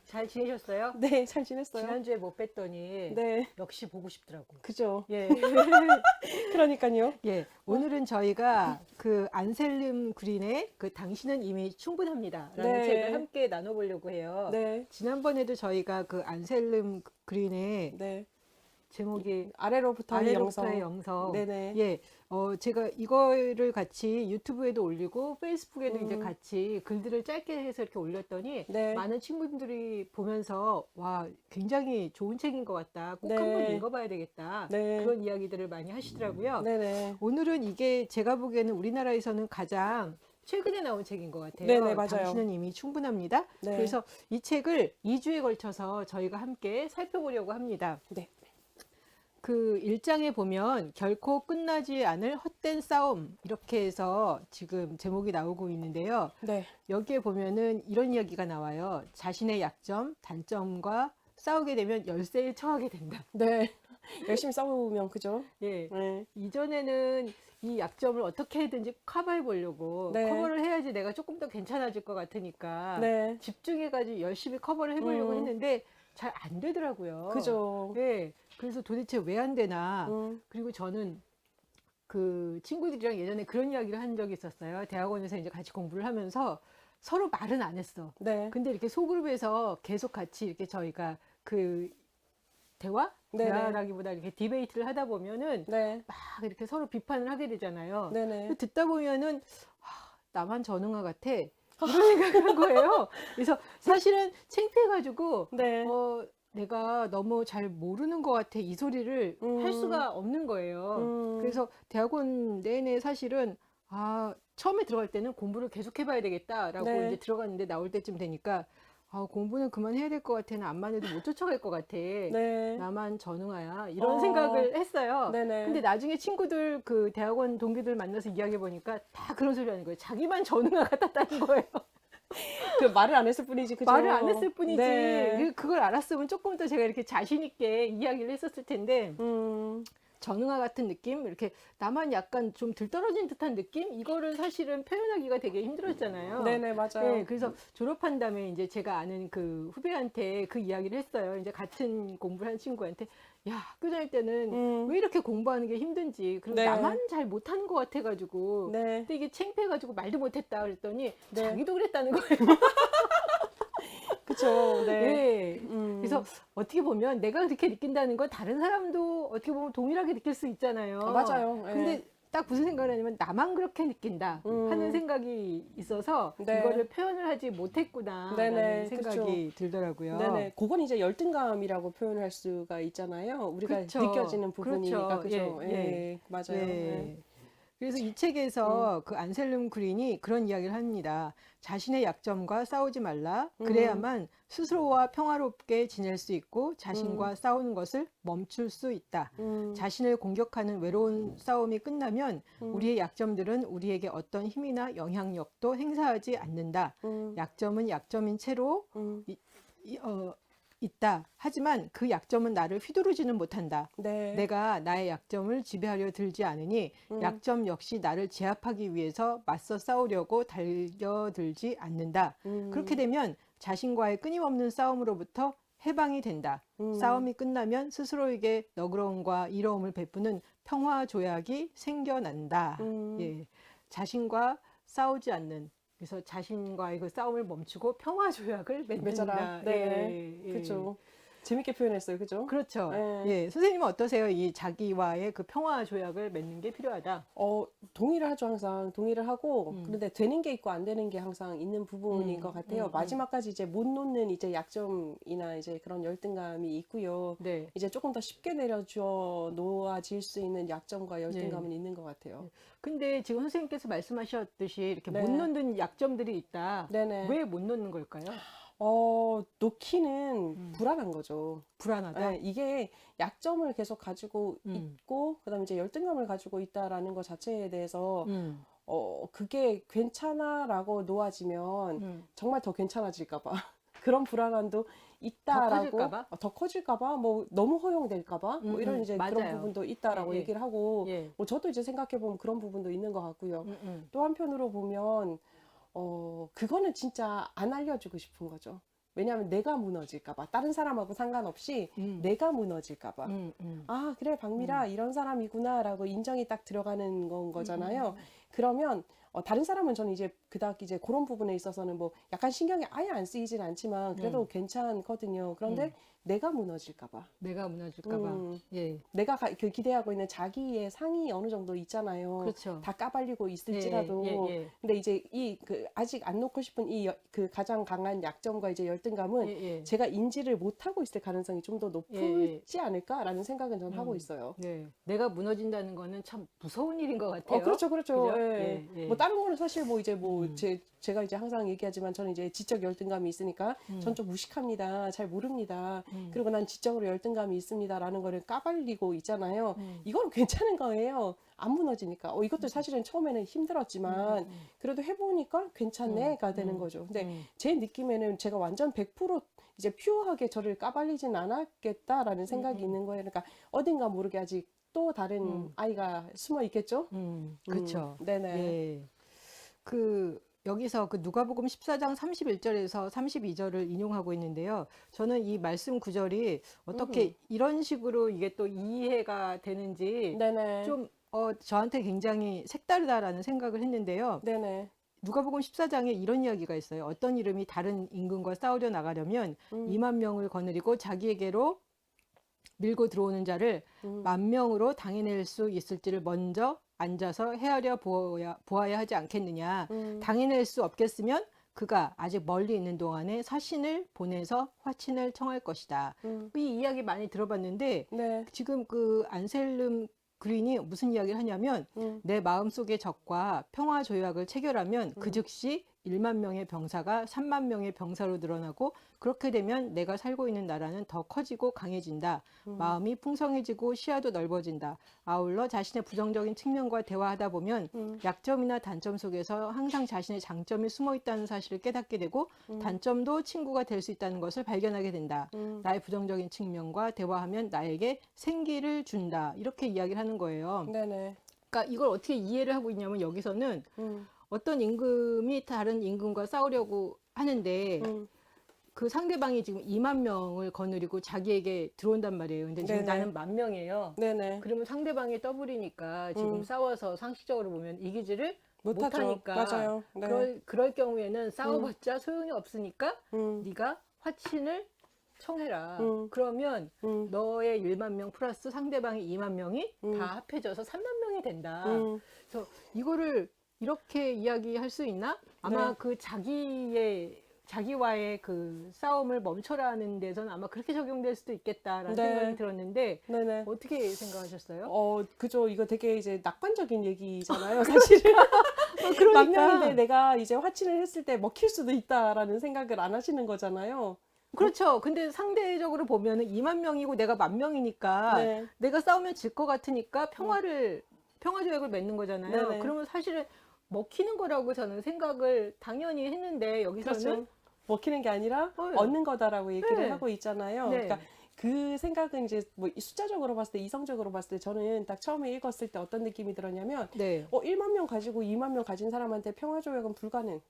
잘 지내셨어요? 네, 잘 지냈어요? 지난주에 못 뵀더니 네, 역시 보고 싶더라고. 그죠. 예. 그러니까요. 예. 오늘은 저희가 그 안셀름 그린의 그 당신은 이미 충분합니다라는 네. 책을 함께 나눠보려고 해요. 네, 지난번에도 저희가 그 안셀름 그린의 네. 제목이 아래로부터의 아래로부터의 영성. 영성. 네네. 예, 제가 이거를 같이 유튜브에도 올리고 페이스북에도 이제 같이 글들을 짧게 해서 이렇게 올렸더니 네. 많은 친구들이 보면서 와, 굉장히 좋은 책인 것 같다. 꼭 네. 한번 읽어봐야 되겠다. 네. 그런 이야기들을 많이 하시더라고요. 네네. 오늘은 이게 제가 보기에는 우리나라에서는 가장 최근에 나온 책인 것 같아요. 네네, 맞아요. 당신은 이미 충분합니다. 네. 그래서 이 책을 2주에 걸쳐서 저희가 함께 살펴보려고 합니다. 네. 그 1장에 보면 결코 끝나지 않을 헛된 싸움 이렇게 해서 지금 제목이 나오고 있는데요. 네. 여기에 보면은 이런 이야기가 나와요. 자신의 약점, 단점과 싸우게 되면 열세에 처하게 된다. 네. 열심히 싸우면, 그죠? 예. 네. 이전에는 이 약점을 어떻게든지 커버해 보려고 네. 커버를 해야지 내가 조금 더 괜찮아질 것 같으니까 네. 집중해가지고 열심히 커버를 해보려고 했는데 잘 안 되더라고요. 그죠. 예. 그래서 도대체 왜 안 되나. 음. 그리고 저는 그 친구들이랑 예전에 그런 이야기를 한 적이 있었어요. 대학원에서 이제 같이 공부를 하면서 서로 말은 안 했어. 네. 근데 이렇게 소그룹에서 계속 같이 이렇게 저희가 그 대화? 네네. 대화라기보다 이렇게 디베이트를 하다 보면은 네. 막 이렇게 서로 비판을 하게 되잖아요. 네네. 듣다 보면은 나만 전응아 같아. 이런 생각을 한 거예요. 그래서 사실은 창피해가지고 네. 내가 너무 잘 모르는 것 같아 이 소리를 할 수가 없는 거예요. 그래서 대학원 내내 사실은 처음에 들어갈 때는 공부를 계속 해봐야 되겠다라고 네. 이제 들어갔는데 나올 때쯤 되니까 공부는 그만해야 될 것 같아. 나만 해도 못 쫓아갈 것 같아. 네. 나만 전응아야. 이런 생각을 했어요. 네네. 근데 나중에 친구들 그 대학원 동기들 만나서 이야기해 보니까 다 그런 소리 하는 거예요. 자기만 전응아 같았다는 거예요. 그 말을 안 했을 뿐이지, 그죠? 말을 안 했을 뿐이지. 네. 그걸 알았으면 조금 더 제가 이렇게 자신 있게 이야기를 했었을 텐데 전응아 같은 느낌, 이렇게 나만 약간 좀 들떨어진 듯한 느낌, 이거를 사실은 표현하기가 되게 힘들었잖아요. 네네, 맞아요. 네, 그래서 졸업한 다음에 이제 제가 아는 그 후배한테 그 이야기를 했어요. 이제 같은 공부를 한 친구한테, 야, 학교 다닐 때는 왜 이렇게 공부하는 게 힘든지, 그리고 네. 나만 잘 못하는 것 같아가지고, 네. 근데 이게 창피해가지고 말도 못했다 그랬더니 네. 자기도 그랬다는 거예요. 그쵸. 네. 네. 그래서 어떻게 보면 내가 그렇게 느낀다는 건 다른 사람도 어떻게 보면 동일하게 느낄 수 있잖아요. 맞아요. 네. 근데 딱 무슨 생각을 하냐면 나만 그렇게 느낀다 하는 생각이 있어서 네. 이거를 표현을 하지 못했구나라는 네네, 생각이 들더라고요. 네네. 그건 이제 열등감이라고 표현할 수가 있잖아요. 우리가 그쵸. 느껴지는 부분이니까. 그렇죠. 그죠? 예, 예. 맞아요. 예. 네. 그래서 이 책에서 그 안셀름 그린이 그런 이야기를 합니다. 자신의 약점과 싸우지 말라. 그래야만 스스로와 평화롭게 지낼 수 있고 자신과 싸우는 것을 멈출 수 있다. 자신을 공격하는 외로운 싸움이 끝나면 우리의 약점들은 우리에게 어떤 힘이나 영향력도 행사하지 않는다. 약점은 약점인 채로 있다. 하지만 그 약점은 나를 휘두르지는 못한다. 네. 내가 나의 약점을 지배하려 들지 않으니 약점 역시 나를 제압하기 위해서 맞서 싸우려고 달려들지 않는다. 그렇게 되면 자신과의 끊임없는 싸움으로부터 해방이 된다. 싸움이 끝나면 스스로에게 너그러움과 이로움을 베푸는 평화 조약이 생겨난다. 예. 자신과 싸우지 않는, 그래서 자신과의 그 싸움을 멈추고 평화 조약을 맺는다. 맺어라. 네. 예, 예. 그죠. 재밌게 표현했어요. 그죠? 그렇죠. 네. 예, 선생님은 어떠세요? 이 자기와의 그 평화 조약을 맺는 게 필요하다. 동의를 하죠, 항상. 동의를 하고, 그런데 되는 게 있고 안 되는 게 항상 있는 부분인 것 같아요. 마지막까지 이제 못 놓는 이제 약점이나 이제 그런 열등감이 있고요. 네. 이제 조금 더 쉽게 내려줘 놓아질 수 있는 약점과 열등감은 있는 것 같아요. 근데 지금 선생님께서 말씀하셨듯이 이렇게 네. 못 놓는 약점들이 있다. 네네. 왜 못 놓는 걸까요? 놓기는 불안한 거죠. 불안하다. 네, 이게 약점을 계속 가지고 음. 있고, 그다음에 이제 열등감을 가지고 있다라는 것 자체에 대해서, 음. 그게 괜찮아라고 놓아지면 정말 더 괜찮아질까 봐. 그런 불안함도 있다라고. 커질까 봐? 더 커질까 봐, 뭐 너무 허용될까 봐, 뭐 이런 이제 그런 맞아요. 부분도 있다라고 예, 예. 얘기를 하고, 예. 뭐 저도 이제 생각해 보면 그런 부분도 있는 것 같고요. 또 한편으로 보면, 그거는 진짜 안 알려주고 싶은 거죠. 왜냐하면 내가 무너질까 봐. 다른 사람하고 상관없이 내가 무너질까 봐. 아, 그래, 박미라 이런 사람이구나라고 인정이 딱 들어가는 건 거잖아요. 그러면 다른 사람은 저는 이제 그닥 이제 그런 부분에 있어서는 뭐 약간 신경이 아예 안 쓰이진 않지만 그래도 괜찮거든요. 그런데 내가 무너질까 봐. 내가 무너질까 봐. 예. 내가 그 기대하고 있는 자기의 상이 어느 정도 있잖아요. 그렇죠. 다 까발리고 있을지라도. 근데 이제 아직 안 놓고 싶은 그 가장 강한 약점과 이제 열등감은 제가 인지를 못하고 있을 가능성이 좀 더 높지 않을까라는 생각은 저는 하고 있어요. 네. 내가 무너진다는 거는 참 무서운 일인 것 같아요. 그렇죠, 그렇죠. 그죠? 뭐 다른 거는 사실 뭐 이제 제가 이제 항상 얘기하지만 저는 이제 지적 열등감이 있으니까 전 좀 무식합니다. 잘 모릅니다. 그리고 난 지적으로 열등감이 있습니다라는 거를 까발리고 있잖아요. 이건 괜찮은 거예요. 안 무너지니까. 이것도 사실은 처음에는 힘들었지만 그래도 해보니까 괜찮네가 되는 거죠. 근데 제 느낌에는 제가 완전 100% 이제 퓨어하게 저를 까발리진 않았겠다라는 생각이 있는 거예요. 그러니까 어딘가 모르게 아직 또 다른 아이가 숨어 있겠죠? 그렇죠. 네네. 예. 여기서 그 누가복음 14장 31절에서 32절을 인용하고 있는데요. 저는 이 말씀 구절이 어떻게 이런 식으로 이게 또 이해가 되는지 네네. 좀 저한테 굉장히 색다르다라는 생각을 했는데요. 네네. 누가복음 14장에 이런 이야기가 있어요. 어떤 이름이 다른 임금과 싸우려 나가려면 2만 명을 거느리고 자기에게로 밀고 들어오는 자를 10,000명으로 당해낼 수 있을지를 먼저 앉아서 헤아려 보아야 하지 않겠느냐. 당해낼 수 없겠으면 그가 아직 멀리 있는 동안에 사신을 보내서 화친을 청할 것이다. 이 이야기 많이 들어봤는데 네. 지금 그 안셀름 그린이 무슨 이야기를 하냐면 내 마음속의 적과 평화 조약을 체결하면 그 즉시 1만 명의 병사가 3만 명의 병사로 늘어나고 그렇게 되면 내가 살고 있는 나라는 더 커지고 강해진다. 마음이 풍성해지고 시야도 넓어진다. 아울러 자신의 부정적인 측면과 대화하다 보면 약점이나 단점 속에서 항상 자신의 장점이 숨어 있다는 사실을 깨닫게 되고 단점도 친구가 될 수 있다는 것을 발견하게 된다. 나의 부정적인 측면과 대화하면 나에게 생기를 준다. 이렇게 이야기를 하는 거예요. 네네. 그러니까 이걸 어떻게 이해를 하고 있냐면 여기서는 어떤 임금이 다른 임금과 싸우려고 하는데 그 상대방이 지금 2만 명을 거느리고 자기에게 들어온단 말이에요. 근데 지금 네네. 나는 10,000명이에요. 네네. 그러면 상대방이 더블이니까 지금 싸워서 상식적으로 보면 이기지를 못하죠. 못하니까 맞아요. 네. 그럴 경우에는 싸워봤자 소용이 없으니까 음. 네가 화친을 청해라. 음. 그러면 음. 너의 1만 명 플러스 상대방의 2만 명이 다 합해져서 3만 명이 된다. 그래서 이거를 이렇게 이야기할 수 있나? 아마 네. 그 자기와의 그 싸움을 멈춰라는 데서는 아마 그렇게 적용될 수도 있겠다라는 네. 생각이 들었는데 네네. 어떻게 생각하셨어요? 그죠. 이거 되게 이제 낙관적인 얘기잖아요, 사실은. 그러니까. 10,000명인데 내가 이제 화친을 했을 때 먹힐 수도 있다라는 생각을 안 하시는 거잖아요. 그렇죠. 근데 상대적으로 보면은 2만 명이고 내가 10,000명이니까 네. 내가 싸우면 질 것 같으니까 평화 조약을 맺는 거잖아요. 네네. 그러면 사실은 먹히는 거라고 저는 생각을 당연히 했는데 여기서는 그렇죠. 먹히는 게 아니라 네. 얻는 거다라고 얘기를 네. 하고 있잖아요. 네. 그러니까 그 생각은 이제 뭐 숫자적으로 봤을 때, 이성적으로 봤을 때 저는 딱 처음에 읽었을 때 어떤 느낌이 들었냐면 네. 1만 명 가지고 2만 명 가진 사람한테 평화조약은 불가능.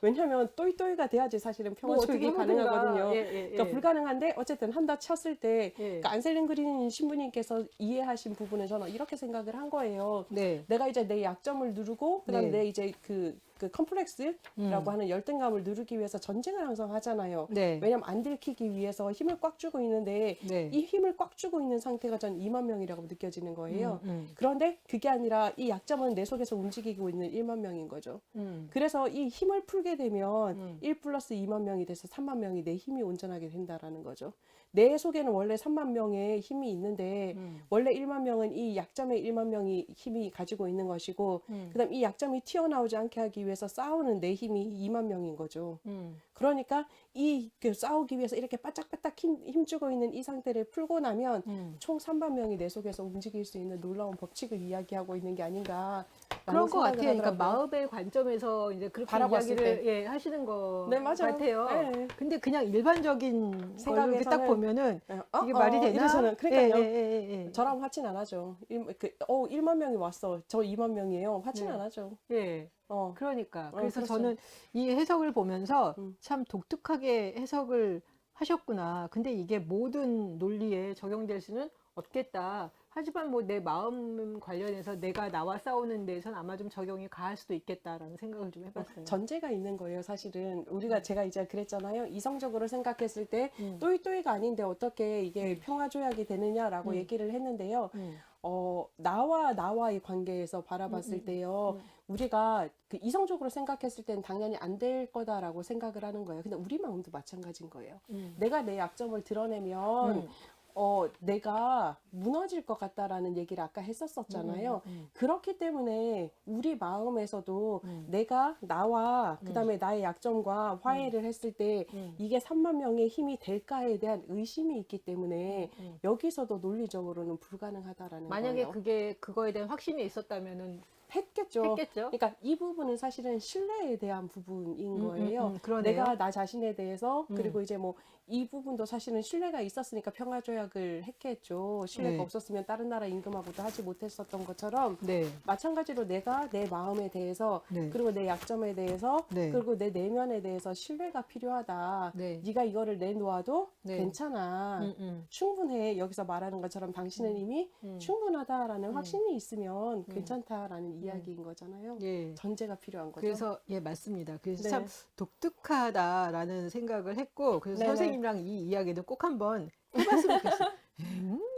왜냐하면 또이또이가 돼야지 사실은 뭐 어떻게 평화조약이 해보든가. 가능하거든요. 예, 예, 예. 그러니까 불가능한데 어쨌든 한다 쳤을 때 예. 그러니까 안셀린 그린 신부님께서 이해하신 부분은 저는 이렇게 생각을 한 거예요. 네. 내가 이제 내 약점을 누르고 그다음에 네. 내 이제 그 컴플렉스라고 하는 열등감을 누르기 위해서 전쟁을 항상 하잖아요. 네. 왜냐면 안 들키기 위해서 힘을 꽉 주고 있는데 네. 이 힘을 꽉 주고 있는 상태가 전 2만 명이라고 느껴지는 거예요. 음. 그런데 그게 아니라 이 약점은 내 속에서 움직이고 있는 1만 명인 거죠. 그래서 이 힘을 풀게 되면 1 플러스 2만 명이 돼서 3만 명이 내 힘이 온전하게 된다라는 거죠. 내 속에는 원래 3만 명의 힘이 있는데 원래 1만 명은 이 약점의 1만 명이 힘이 가지고 있는 것이고 그다음 이 약점이 튀어나오지 않게 하기 위해서 싸우는 내 힘이 2만 명인 거죠. 그러니까 그 싸우기 위해서 이렇게 바짝바짝 힘주고 있는 이 상태를 풀고 나면 총 3만 명이 내 속에서 움직일 수 있는 놀라운 법칙을 이야기하고 있는 게 아닌가. 그런 것 같아요. 그러니까 마음의 관점에서 이제 그렇게 바라봤을 이야기를 하시는 것 네, 맞아요. 같아요. 네. 근데 그냥 일반적인 생각을 이렇게 딱 생각에서는- 보면은 이게 어, 말이 되나? 이래서는 그러니까요. 예. 저랑 화친 안 하죠. 1만 명이 왔어. 저 2만 명이에요. 화친 네. 안 하죠. 예. 그러니까. 그래서 그렇죠. 저는 이 해석을 보면서 음. 참 독특하게 해석을 하셨구나. 근데 이게 모든 논리에 적용될 수는 없겠다. 하지만 뭐 내 마음 관련해서 내가 나와 싸우는 데에선 아마 좀 적용이 가할 수도 있겠다라는 생각을 좀 해봤어요. 전제가 있는 거예요, 사실은. 우리가 제가 이제 그랬잖아요. 이성적으로 생각했을 때 음. 또이또이가 아닌데 어떻게 이게 평화조약이 되느냐라고 얘기를 했는데요. 음. 나와의 관계에서 바라봤을 때요. 우리가 그 이성적으로 생각했을 때는 당연히 안 될 거다라고 생각을 하는 거예요. 근데 우리 마음도 마찬가지인 거예요. 내가 내 약점을 드러내면 내가 무너질 것 같다라는 얘기를 아까 했었잖아요. 그렇기 때문에 우리 마음에서도 내가 나와 그다음에 나의 약점과 화해를 했을 때 이게 3만 명의 힘이 될까에 대한 의심이 있기 때문에 여기서도 논리적으로는 불가능하다라는 만약에 거예요. 그게 그거에 대한 확신이 있었다면은 했겠죠. 했겠죠. 그러니까 이 부분은 사실은 신뢰에 대한 부분인 거예요. 그러네요. 내가 나 자신에 대해서 그리고 이제 뭐 이 부분도 사실은 신뢰가 있었으니까 평화조약을 했겠죠. 신뢰가 네. 없었으면 다른 나라 임금하고도 하지 못했었던 것처럼 네. 마찬가지로 내가 내 마음에 대해서 네. 그리고 내 약점에 대해서 네. 그리고 내 내면에 대해서 신뢰가 필요하다. 네. 네가 이거를 내놓아도 네. 괜찮아. 충분해. 여기서 말하는 것처럼 당신은 이미 충분하다라는 확신이 있으면 괜찮다라는 이야기인 거잖아요. 예. 전제가 필요한 거죠. 그래서 예 맞습니다. 그래서 네. 참 독특하다라는 생각을 했고 그래서 네네. 선생님이랑 이 이야기도 꼭 한번 해봤으면 좋겠어요.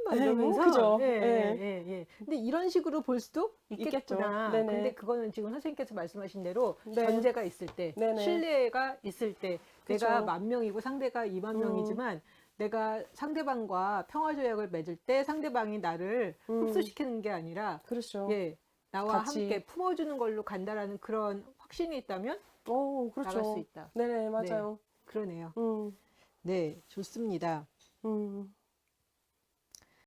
막 이러면서 그죠. 예, 네. 예, 예. 근데 이런 식으로 볼 수도 있겠죠. 있겠구나. 네네. 근데 그거는 지금 선생님께서 말씀하신 대로 네. 전제가 있을 때, 네네. 신뢰가 있을 때, 그쵸. 내가 10,000명이고 상대가 20,000명이지만 내가 상대방과 평화조약을 맺을 때 상대방이 나를 흡수시키는 게 아니라 그렇죠. 예, 나와 같이. 함께 품어주는 걸로 간다라는 그런 확신이 있다면 그렇죠. 나갈 수 있다. 네네, 맞아요. 그러네요. 음, 네, 좋습니다. 음.